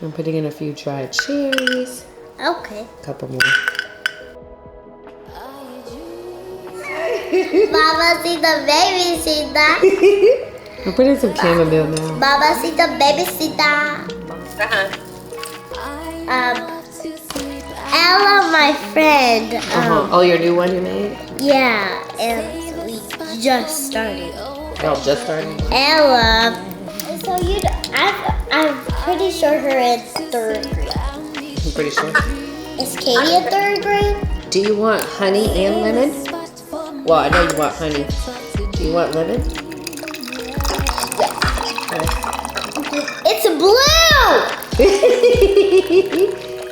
I'm putting in a few dried cherries. Okay. A couple more. Mama, see the baby, see that? I'm putting some chamomile now. Mama, see the baby, see that? Ella, my friend. Oh, your new one you made? Yeah, and we just started. Oh, just started? Ella. So I'm pretty sure her in 3rd grade. I'm pretty sure. Is Katie in 3rd grade? Do you want honey and lemon? Well, I know you want honey. Do you want lemon? It's blue!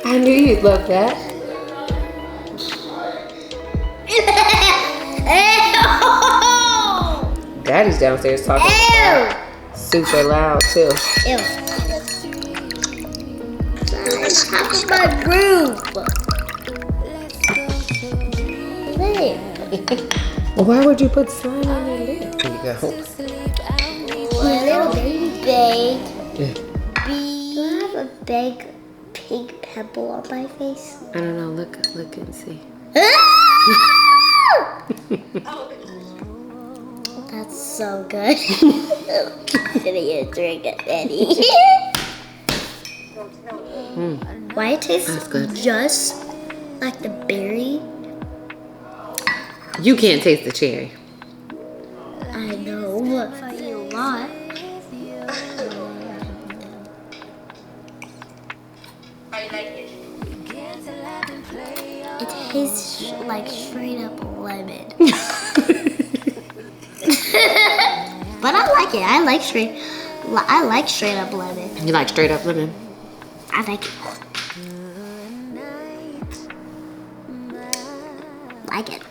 I knew you'd love that. Daddy's downstairs talking Ew! super loud too. Ew. Talk about group. There. Why would you put slime on your lip? There you go. Little baby. Yeah. Do I have a big pink pimple on my face? I don't know. Look and see. That's so good. I'm gonna drink it, Daddy. Why it tastes That's good. just like the berry? You can't taste the cherry. I know, but if I eat a lot. It tastes like straight up lemon. But I like it. I like straight up lemon. You like straight up lemon? I like it. Like it.